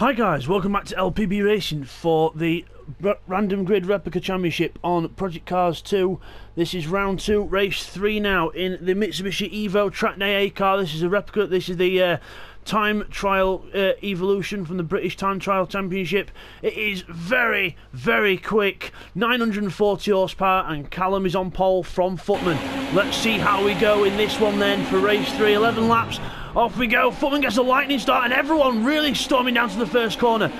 Hi guys, welcome back to LPB Racing for the Random Grid Replica Championship on Project Cars 2. This is round 2, race 3 now in the Mitsubishi Evo Track Day A car. This is a replica, this is the time trial evolution from the British Time Trial Championship. It is very, very quick, 940 horsepower, and Callum is on pole from Footman. Let's see how we go in this one then for race 3, 11 laps. Off we go. Footman gets a lightning start and everyone really storming down to the first corner.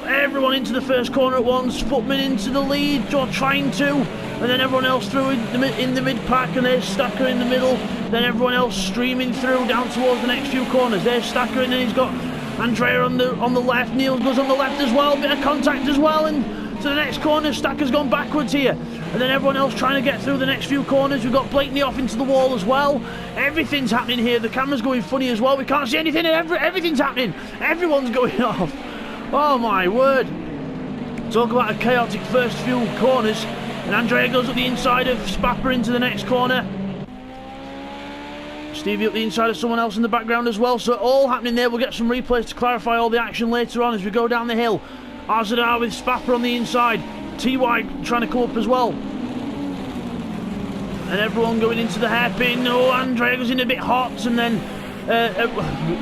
Everyone into the first corner at once. Footman into the lead, or trying to, and then everyone else through in the mid-pack, and there's Stacker in the middle. Then everyone else streaming through down towards the next few corners. There's Stacker, and then he's got Andrea on the left. Neil goes on the left as well. Bit of contact as well, and to the next corner. Stacker's gone backwards here. And then everyone else trying to get through the next few corners. We've got Blakeney off into the wall as well. Everything's happening here. The camera's going funny as well. We can't see anything. Everything's happening. Everyone's going off. Oh my word. Talk about a chaotic first few corners. And Andrea goes up the inside of Spapper into the next corner. Stevie up the inside of someone else in the background as well. So all happening there. We'll get some replays to clarify all the action later on as we go down the hill. Arzadar with Spapper on the inside. TY trying to come up as well. And everyone going into the hairpin. Oh, Andrea goes in a bit hot. And then,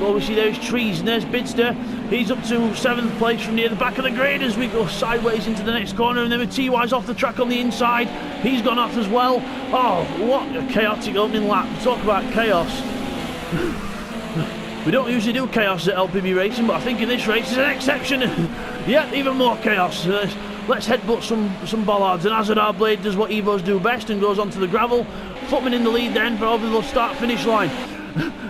obviously there's trees and there's Bidzster. He's up to 7th place from near the back of the grid as we go sideways into the next corner. And then with TY's off the track on the inside. He's gone off as well. Oh, what a chaotic opening lap. Talk about chaos. We don't usually do chaos at LPB Racing, but I think in this race is an exception. Yeah, even more chaos. Let's headbutt some bollards, and Azadar Blade does what Evos do best and goes onto the gravel. Footman in the lead then for over the start-finish line.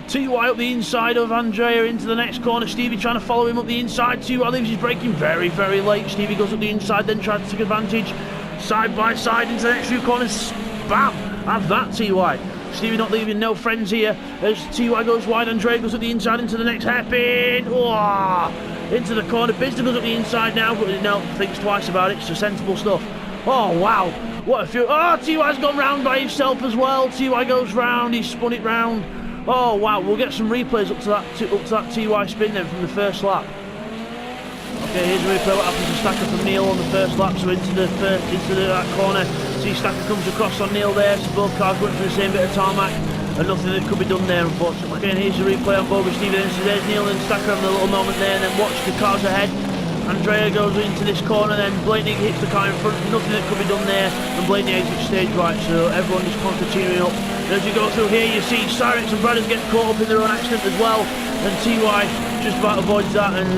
TY up the inside of Andrea into the next corner. Stevie trying to follow him up the inside. TY leaves his braking very, very late. Stevie goes up the inside, then tries to take advantage. Side by side into the next few corners. Bam! Have that, TY. Stevie not leaving no friends here as TY goes wide. Andrea goes up the inside into the next hairpin. Oh, into the corner. Bidzster goes up the inside now, but no, thinks twice about it. So sensible stuff. Oh wow, what a few. Oh, TY's gone round by himself as well. TY goes round, he's spun it round. Oh wow, we'll get some replays up to that TY spin then from the first lap. Okay, here's a replay what happens to Stacker from Neil on the first lap. So into that corner. See Stacker comes across on Neil there. So both cars going through the same bit of tarmac. And nothing that could be done there, unfortunately. Okay, and here's the replay on board with Stevie. So there's Neil and Stacker having a little moment there, and then watch the cars ahead. Andrea goes into this corner, then Blakeney hits the car in front. Nothing that could be done there, and Blakeney exits stage right. So everyone just continuing up. And as you go through here, you see Cyrix and Bradders get caught up in their own accident as well. And TY just about avoids that, and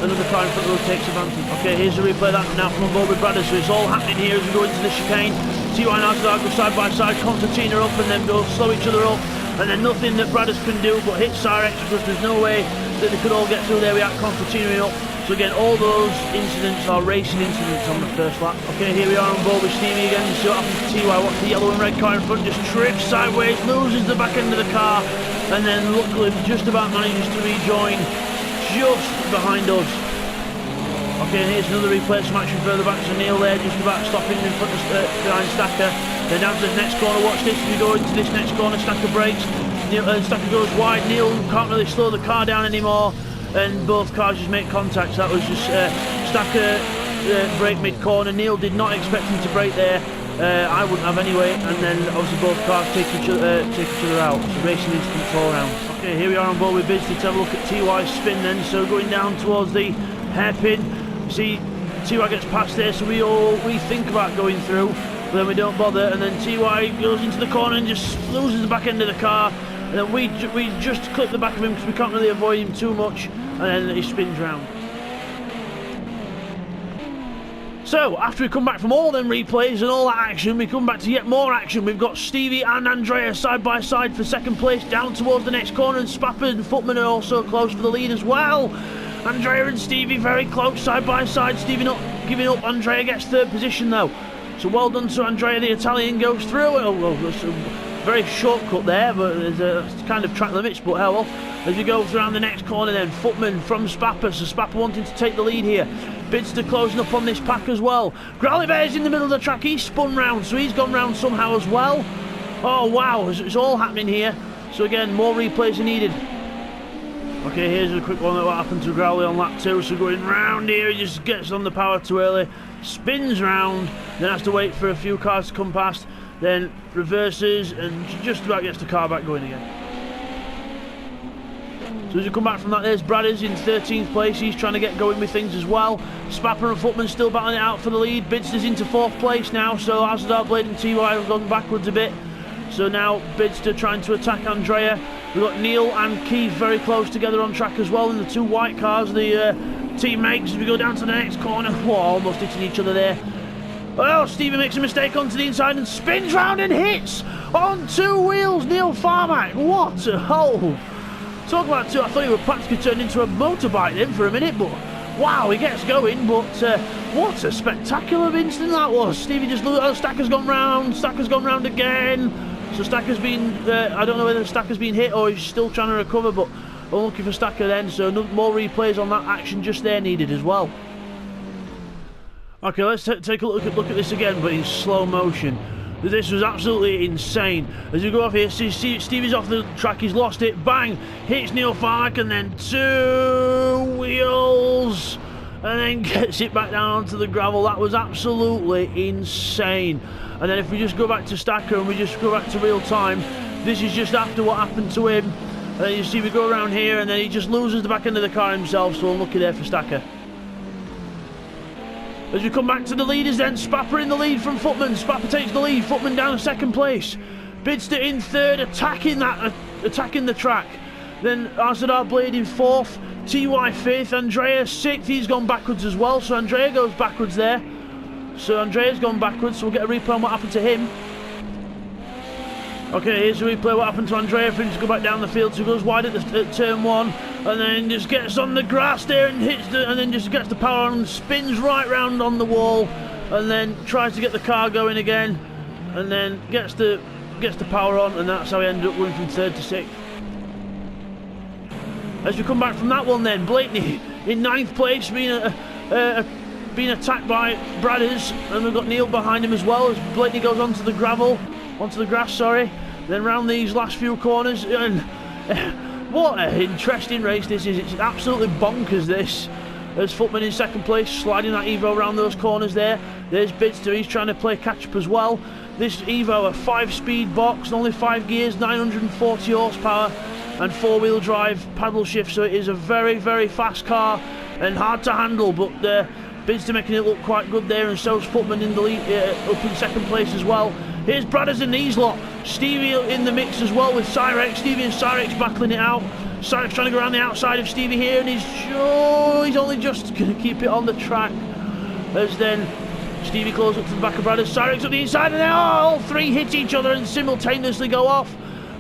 another car in front of the road takes advantage. Okay, here's the replay that now from on board with Bradders. So it's all happening here as we go into the chicane. TY and Azadar go side by side, Concertina up and then go slow each other up, and then nothing that Bradders can do but hit Cyrix because there's no way that they could all get through there without Concertina up. So again, all those incidents are racing incidents on the first lap. Okay, here we are on board with Stevie again. You see what happens to TY. Watch the yellow and red car in front, just trips sideways, loses the back end of the car, and then luckily just about manages to rejoin just behind us. Okay, and here's another replay, some action further back. So Neil there, just about stopping in front of behind Stacker. Then down to the next corner, watch this, as we go into this next corner, Stacker brakes. Stacker goes wide, Neil can't really slow the car down anymore. And both cars just make contact. So that was just Stacker brake mid-corner. Neil did not expect him to brake there. I wouldn't have anyway. And then obviously both cars take each other out. So racing incidents all around. Okay, here we are on board with Bidzster to have a look at TY's spin then. So going down towards the hairpin. See, TY gets past there, so we think about going through, but then we don't bother. And then TY goes into the corner and just loses the back end of the car. And then we just clip the back of him because we can't really avoid him too much. And then he spins round. So, after we come back from all them replays and all that action, we come back to yet more action. We've got Stevie and Andrea side by side for second place down towards the next corner, and Spapper and Footman are also close for the lead as well. Andrea and Stevie very close side by side. Stevie not giving up. Andrea gets third position though. So well done to Andrea. The Italian goes through. Oh, it's a very shortcut there, but there's a kind of track limits, but hell well. As we go around the next corner then, Footman from Spapper. So Spapper wanting to take the lead here. Bidzster closing up on this pack as well. Graliber's in the middle of the track. He's spun round, so he's gone round somehow as well. Oh wow, it's all happening here. So again, more replays are needed. Okay, here's a quick one at what happened to Growly on lap 2. So going round here, he just gets on the power too early, spins round, then has to wait for a few cars to come past, then reverses and just about gets the car back going again. So as you come back from that, there's Bradders in 13th place. He's trying to get going with things as well. Spapper and Footman still battling it out for the lead. Bidzster's into 4th place now, so Azadar Blade and TY have gone backwards a bit. So now Bidzster trying to attack Andrea. We've got Neil and Keith very close together on track as well in the 2 white cars, the teammates. As we go down to the next corner, whoa, almost hitting each other there. Oh, Stevie makes a mistake onto the inside and spins round and hits on 2 wheels. Neil Farmack, what a hole. Talk about 2, I thought he would practically turned into a motorbike then for a minute, but wow, he gets going. But what a spectacular instant that was. Stevie just looked, Stacker's gone round again. So Stacker's been, I don't know whether Stacker's been hit or he's still trying to recover, but unlucky for Stacker then, so more replays on that action just there needed as well. Okay, let's take a look at this again, but in slow motion. This was absolutely insane. As you go off here, Stevie's off the track, he's lost it, bang, hits Neil Fark, and then 2 wheels, and then gets it back down onto the gravel. That was absolutely insane. And then if we just go back to Stacker and we just go back to real time, this is just after what happened to him. And then you see we go around here and then he just loses the back end of the car himself, so unlucky there for Stacker. As we come back to the leaders then, Spapper in the lead from Footman. Spapper takes the lead, Footman down to 2nd place. Bidzster in 3rd, attacking the track. Then Azadar Blade in 4th, TY 5th, Andrea 6th, he's gone backwards as well, so Andrea goes backwards there. So Andrea's gone backwards, so we'll get a replay on what happened to him. Okay, here's a replay what happened to Andrea for him to go back down the field. So he goes wide at turn 1, and then just gets on the grass there and and then just gets the power on and spins right round on the wall, and then tries to get the car going again, and then gets the power on, and that's how he ended up going from 3rd to 6th. As we come back from that one then, Blakeney in 9th place, being attacked by Bradders, and we've got Neil behind him as well as Blakeney goes onto the grass, sorry. Then round these last few corners, and what an interesting race this is. It's absolutely bonkers this. There's Footman in 2nd place, sliding that Evo around those corners there. There's Bidzster, he's trying to play catch up as well. This Evo, a 5-speed box, only 5 gears, 940 horsepower, and 4-wheel drive paddle shift, so it is a very, very fast car and hard to handle, but Bidzster making it look quite good there, and so's Footman in the lead, up in 2nd place as well. Here's Bradders and these lot. Stevie in the mix as well with Cyrex. Stevie and Cyrex battling it out. Cyrex trying to go around the outside of Stevie here, and he's only just going to keep it on the track. As then Stevie closes up to the back of Bradders. Cyrex up the inside, and then all 3 hit each other and simultaneously go off.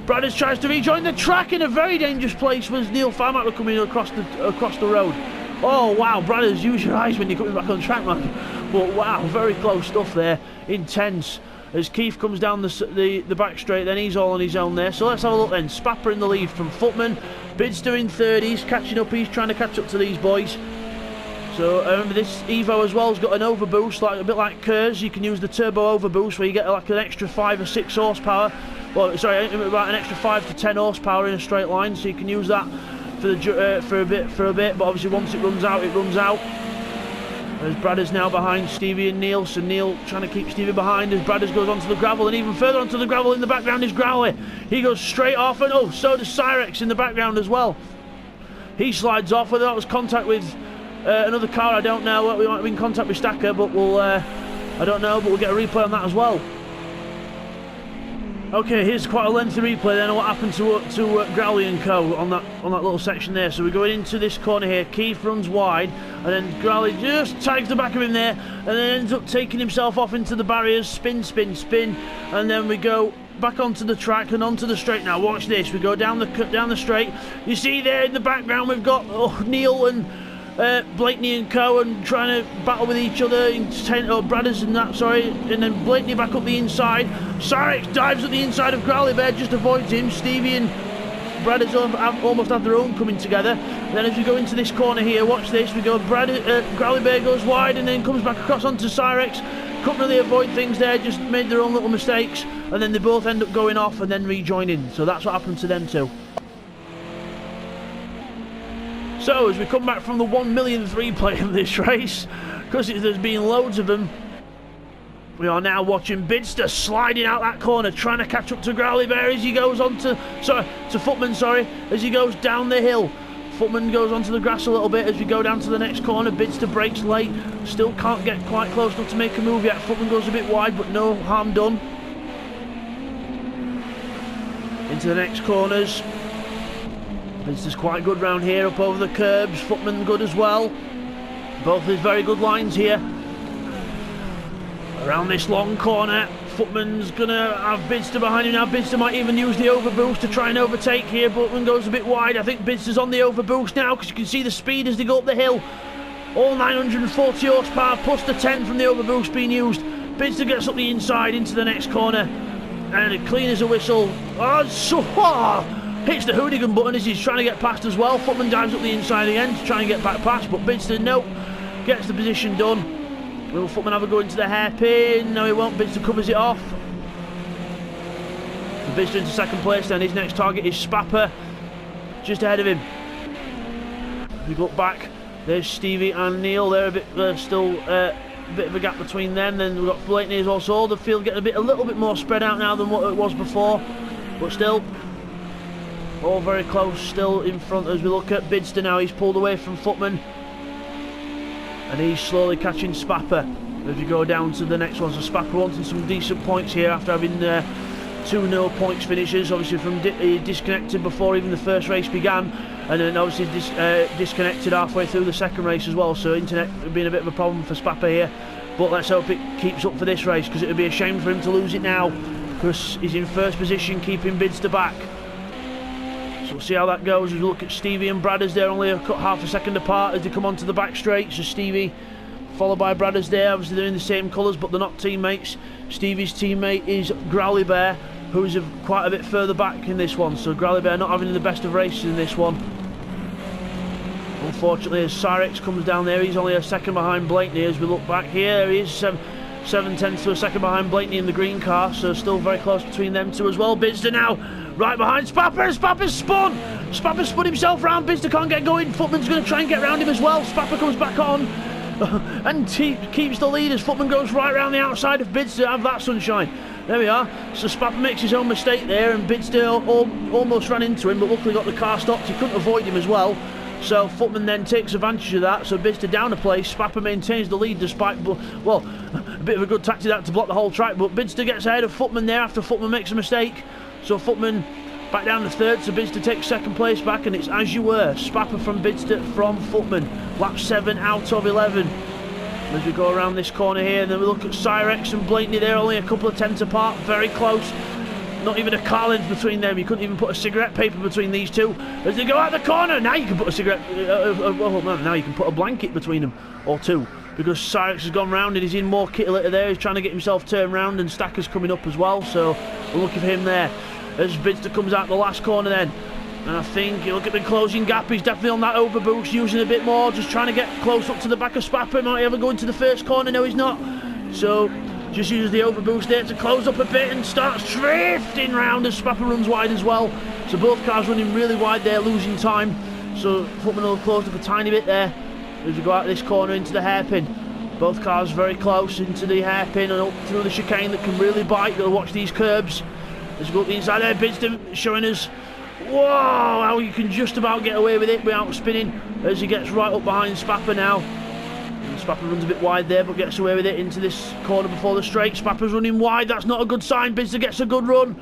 Bradders tries to rejoin the track in a very dangerous place as Neil Farmack were coming across the road. Oh wow, Bradders, use your eyes when you're coming back on track, man. But wow, very close stuff there. Intense. As Keith comes down the back straight, then he's all on his own there. So let's have a look then. Spapper in the lead from Footman. Bidzster in 3rd, he's catching up, he's trying to catch up to these boys. So remember this Evo as well has got an overboost, like a bit like Kerr's. You can use the turbo overboost where you get like an extra 5 or 6 horsepower. Well, sorry, about an extra 5 to 10 horsepower in a straight line. So you can use that for a bit. But obviously once it runs out, it runs out. As Bradders now behind Stevie and Neil, so Neil trying to keep Stevie behind as Bradders goes onto the gravel, and even further onto the gravel in the background is Growly. He goes straight off, and oh, so does Cyrex in the background as well. He slides off, whether that was contact with another car, I don't know. We might have been in contact with Stacker, but I don't know, but we'll get a replay on that as well. Okay, here's quite a lengthy replay then of what happened to Growly and Co on that little section there. So we're going into this corner here. Keith runs wide, and then Growly just tags the back of him there, and then ends up taking himself off into the barriers. Spin, and then we go back onto the track and onto the straight now. Watch this. We go down the straight. You see there in the background we've got Neil and Blakeney and Co and trying to battle with each other, Bradders and that, sorry, and then Blakeney back up the inside. Cyrex dives at the inside of Growly Bear, just avoids him. Stevie and Bradders almost have their own coming together. Then as we go into this corner here, watch this, we go Growly Bear goes wide and then comes back across onto Cyrex. Couldn't really avoid things there, just made their own little mistakes, and then they both end up going off and then rejoining. So that's what happened to them too. So as we come back from the 1 millionth replay of this race, because there's been loads of them, we are now watching Bidzster sliding out that corner, trying to catch up to Growly Bear as he goes on to Footman, as he goes down the hill. Footman goes onto the grass a little bit as we go down to the next corner. Bidzster breaks late, still can't get quite close enough to make a move yet. Footman goes a bit wide, but no harm done. Into the next corners. Bidzster's quite good round here, up over the curbs. Footman good as well. Both his very good lines here. Around this long corner, Footman's gonna have Bidzster behind him now. Bidzster might even use the overboost to try and overtake here. Footman goes a bit wide. I think Bidzster's on the overboost now because you can see the speed as they go up the hill. All 940 horsepower plus the 10 from the overboost being used. Bidzster gets up the inside into the next corner and clean as a whistle. Hits the hooligan button as he's trying to get past as well. Footman dives up the inside again to try and get back past, but Bidzster, no, gets the position done. Will Footman have a go into the hairpin? No, he won't. Bidzster covers it off. Bidzster into second place then. His next target is Spapper, just ahead of him. If we look back, there's Stevie and Neil. They're a bit still a bit of a gap between them. Then we've got Blakeney as well. So all the field getting a little bit more spread out now than what it was before. But still, all very close. Still in front as we look at Bidzster now. He's pulled away from Footman. And he's slowly catching Spapper as we go down to the next one. So Spapper wanting some decent points here after having 2 no points finishes. Obviously from disconnected before even the first race began, and then obviously disconnected halfway through the second race as well. So internet being a bit of a problem for Spapper here. But let's hope it keeps up for this race, because it would be a shame for him to lose it now, because he's in first position, keeping Bidzster back. So we'll see how that goes as we look at Stevie and Bradders there, only a cut half a second apart as they come onto the back straight. So Stevie followed by Bradders there. Obviously they're in the same colours, but they're not teammates. Stevie's teammate is Growly Bear, who's quite a bit further back in this one. So Growly Bear not having the best of races in this one. Unfortunately, as Cyrex comes down there, he's only a second behind Blakeney. As we look back here, he is 7/10 to a second behind Blakeney in the green car, so still very close between them two as well. Bidzster now right behind Spapper. Spapper's spun! Spapper spun himself round. Bidzster can't get going. Footman's going to try and get round him as well. Spapper comes back on and keeps the lead as Footman goes right round the outside of Bidzster. Have that sunshine. There we are. So Spapper makes his own mistake there, and Bidzster almost ran into him, but luckily got the car stopped. He couldn't avoid him as well. So Footman then takes advantage of that. So Bidzster down a place. Spapper maintains the lead despite, well, a bit of a good tactic that to block the whole track. But Bidzster gets ahead of Footman there after Footman makes a mistake. So Footman back down to third. So Bidzster takes second place back, and it's as you were. Spapper from Bidzster from Footman. Lap 7 out of 11. As we go around this corner here, and then we look at Cyrex and Blakeney. They're only a couple of tenths apart, very close. Not even a car length between them. You couldn't even put a cigarette paper between these two. As they go out the corner, now you can put a cigarette. Now you can put a blanket between them, or two, because Cyrex has gone round and he's in more kit litter there. He's trying to get himself turned round, and Stacker's coming up as well. So we're looking for him there. As Bidzster comes out the last corner then, and I think you look at the closing gap. He's definitely on that overboost, using a bit more, just trying to get close up to the back of Spapper. Might ever go into the first corner? No, he's not. So just uses the overboost there to close up a bit and starts drifting round as Spapper runs wide as well. So both cars running really wide there, losing time. So Footman will close up a tiny bit there as we go out this corner into the hairpin. Both cars very close into the hairpin and up through the chicane that can really bite. You'll watch these curbs as we go up the inside there. Bidzster showing us, whoa, how you can just about get away with it without spinning as he gets right up behind Spapper now. Spapper runs a bit wide there, but gets away with it into this corner before the straight. Spapper's running wide, that's not a good sign. Bidzster gets a good run.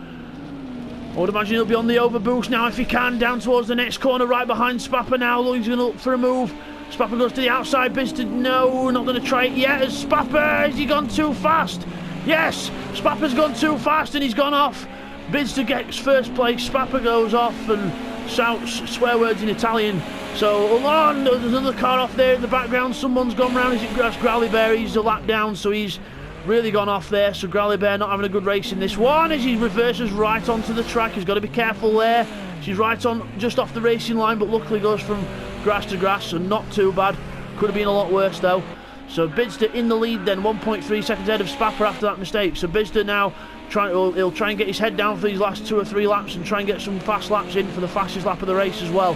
I would imagine he'll be on the overboost now if he can, down towards the next corner, right behind Spapper now. He's going to look for a move. Spapper goes to the outside. Bidzster, no, not going to try it yet. As Spapper, has he gone too fast? Yes, Spapper's gone too fast and he's gone off. Bidzster gets first place. Spapper goes off and shouts swear words in Italian. So hold on, there's another car off there in the background. Someone's gone round. It's Growly Bear. He's a lap down, so he's really gone off there. So Growly Bear not having a good race in this one as he reverses right onto the track. He's got to be careful there. She's right on, just off the racing line, but luckily goes from grass to grass, so not too bad. Could have been a lot worse though. So Bidzster in the lead then, 1.3 seconds ahead of Spapper after that mistake. So Bidzster now he'll try and get his head down for these last 2 or 3 laps and try and get some fast laps in for the fastest lap of the race as well.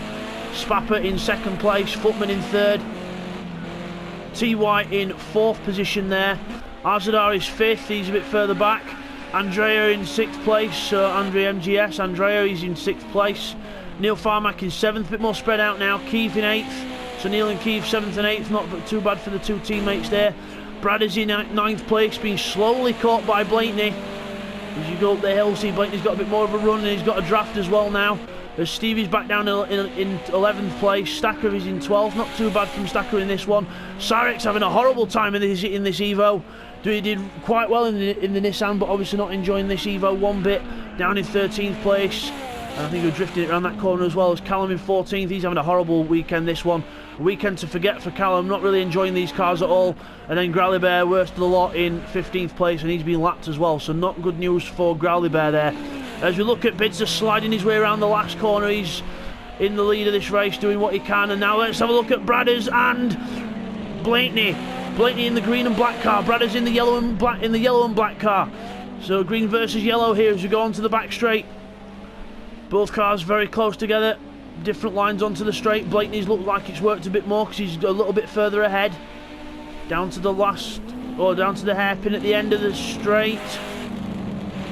Spapper in second place, Footman in third, TY in fourth position there. Azadar is fifth, he's a bit further back. Andrea in sixth place, so Andrea MGS, Andrea is in sixth place. Neil Farmack in seventh, a bit more spread out now. Keith in eighth, so Neil and Keith seventh and eighth, not too bad for the two teammates there. Brad is in ninth place, being slowly caught by Blakeney. As you go up the hill, see Blakeney's got a bit more of a run and he's got a draft as well now. As Stevie's back down in 11th place, Stacker is in 12th, not too bad from Stacker in this one. Sarek's having a horrible time in this Evo. He did quite well in the Nissan, but obviously not enjoying this Evo one bit. Down in 13th place. And I think we're drifting it around that corner as well as Callum in 14th. He's having a horrible weekend this one. A weekend to forget for Callum, not really enjoying these cars at all. And then Growly Bear, worst of the lot, in 15th place, and he's been lapped as well. So not good news for Growly Bear there. As we look at Bidzster sliding his way around the last corner, he's in the lead of this race, doing what he can. And now let's have a look at Bradders and Blakeney. Blakeney in the green and black car, Bradders in the yellow and black car. So green versus yellow here as we go onto the back straight. Both cars very close together, different lines onto the straight. Blakeney's looked like it's worked a bit more because he's a little bit further ahead. Down to the last, or down to the hairpin at the end of the straight.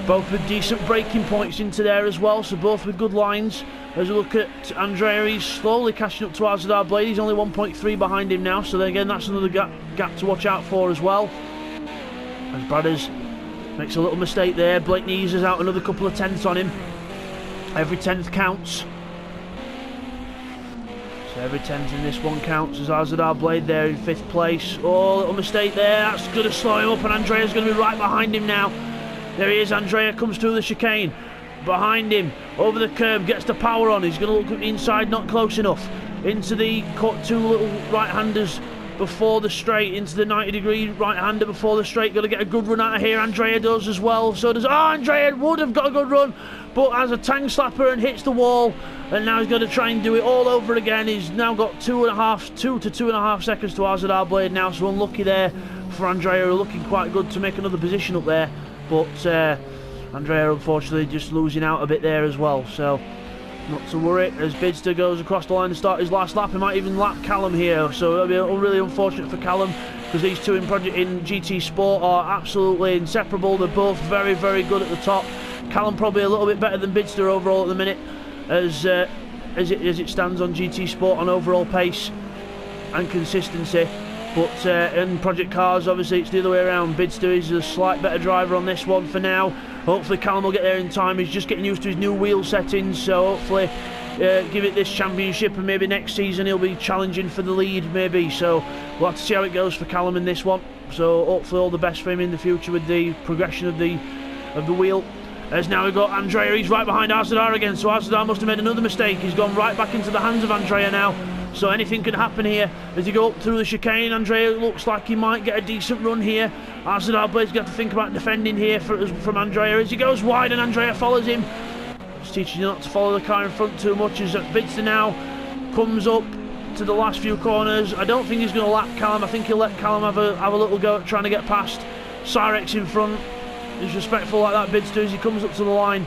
Both with decent braking points into there as well, so both with good lines. As we look at Andrea, he's slowly catching up to Azadar Blade. He's only 1.3 behind him now, so then again that's another gap to watch out for as well. As Bradders makes a little mistake there, Blakeney eases out another couple of tenths on him. Every tenth counts. So every tenth in this one counts as Azadar Blade there in 5th place. Oh, little mistake there, that's going to slow him up, and Andrea's going to be right behind him now. There he is, Andrea comes through the chicane. Behind him, over the curb, gets the power on. He's going to look inside, not close enough. Into the two little right-handers before the straight, into the 90-degree right-hander before the straight. Got to get a good run out of here. Andrea does as well. So does, Andrea would have got a good run, but has a tang slapper and hits the wall. And now he's got to try and do it all over again. He's now got 2 to 2.5 seconds to Azadar Blade now. So unlucky there for Andrea, looking quite good to make another position up there. But Andrea unfortunately just losing out a bit there as well, so not to worry. As Bidzster goes across the line to start his last lap, he might even lap Callum here, so it'll be really unfortunate for Callum because these two in GT Sport are absolutely inseparable. They're both very, very good at the top. Callum probably a little bit better than Bidzster overall at the minute, as it stands on GT Sport on overall pace and consistency. But in Project Cars, obviously it's the other way around. Bidzster is a slight better driver on this one for now. Hopefully Callum will get there in time. He's just getting used to his new wheel settings, so hopefully give it this championship and maybe next season he'll be challenging for the lead maybe. So we'll have to see how it goes for Callum in this one. So hopefully all the best for him in the future with the progression of the wheel. As now we've got Andrea, he's right behind Azadar again, so Azadar must have made another mistake. He's gone right back into the hands of Andrea now. So anything can happen here as you go up through the chicane. Andrea looks like he might get a decent run here. Azadar Blade's got to think about defending here from Andrea as he goes wide, and Andrea follows him. Just teaching you not to follow the car in front too much as Bidzster now comes up to the last few corners. I don't think he's going to lap Callum. I think he'll let Callum have a little go at trying to get past. Sarek's in front. He's respectful like that, Bidzster, as he comes up to the line.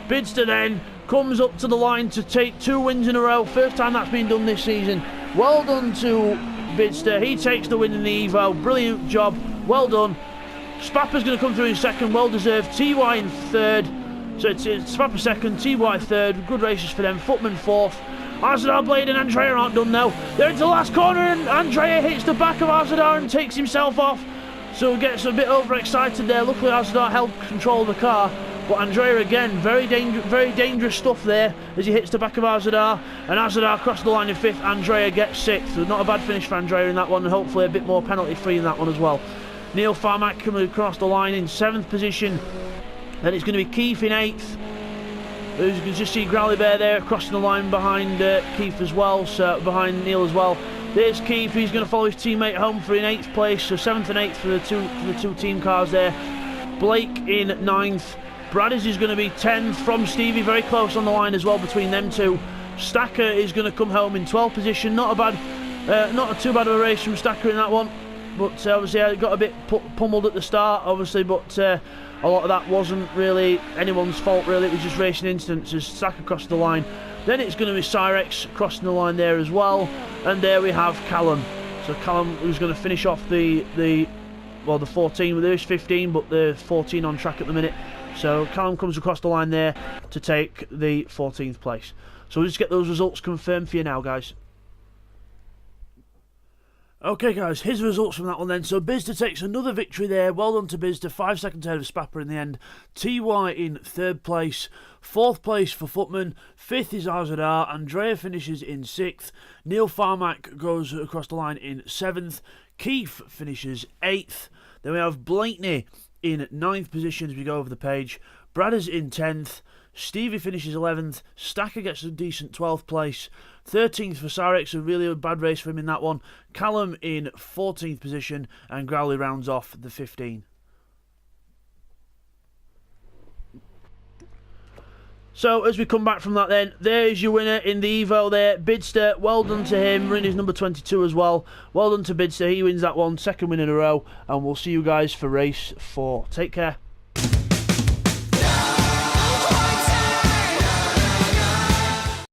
Bidzster then comes up to the line to take 2 wins in a row. First time that's been done this season. Well done to Bidzster. He takes the win in the Evo. Brilliant job. Well done. Spapper's going to come through in second. Well deserved. TY in third. So it's Spapper second, TY third. Good races for them. Footman fourth. Azadar Blade and Andrea aren't done now. They're into the last corner and Andrea hits the back of Azadar and takes himself off. So gets a bit overexcited there. Luckily Azadar held control of the car. But Andrea again, very dangerous stuff there as he hits the back of Azadar. And Azadar across the line in 5th, Andrea gets 6th. So not a bad finish for Andrea in that one, and hopefully a bit more penalty free in that one as well. Neil Farmack coming across the line in 7th position. Then it's going to be Keith in 8th. As you can just see Growly Bear there crossing the line behind Keith as well, so behind Neil as well. There's Keith, who's going to follow his teammate home for in 8th place, so 7th and 8th for the two team cars there. Blake in 9th. Bradders is going to be 10th from Stevie, very close on the line as well between them two. Stacker is going to come home in 12th position. Not too bad of a race from Stacker in that one, but obviously I got a bit pummeled at the start, obviously, but a lot of that wasn't really anyone's fault really. It was just racing incidents as Stacker crossed the line. Then it's going to be Cyrex crossing the line there as well. And there we have Callum. So Callum, who's going to finish off the 14. Well, there is 15, but the 14 on track at the minute. So Callum comes across the line there to take the 14th place. So we'll just get those results confirmed for you now, guys. Okay guys, here's the results from that one then. So Bidzster takes another victory there. Well done to Bidzster, 5 seconds ahead of Spapper in the end. TY in 3rd place. 4th place for Footman. 5th is RZR. Andrea finishes in 6th. Neil Farmack goes across the line in 7th. Keith finishes 8th. Then we have Blakeney in 9th position as we go over the page. Bradders in 10th. Stevie finishes 11th. Stacker gets a decent 12th place. 13th for Sarex, a really bad race for him in that one. Callum in 14th position, and Growley rounds off the 15. So as we come back from that then, there's your winner in the Evo there, Bidzster. Well done to him, running his number 22 as well. Well done to Bidzster, he wins that one, 2nd win in a row, and we'll see you guys for race 4. Take care.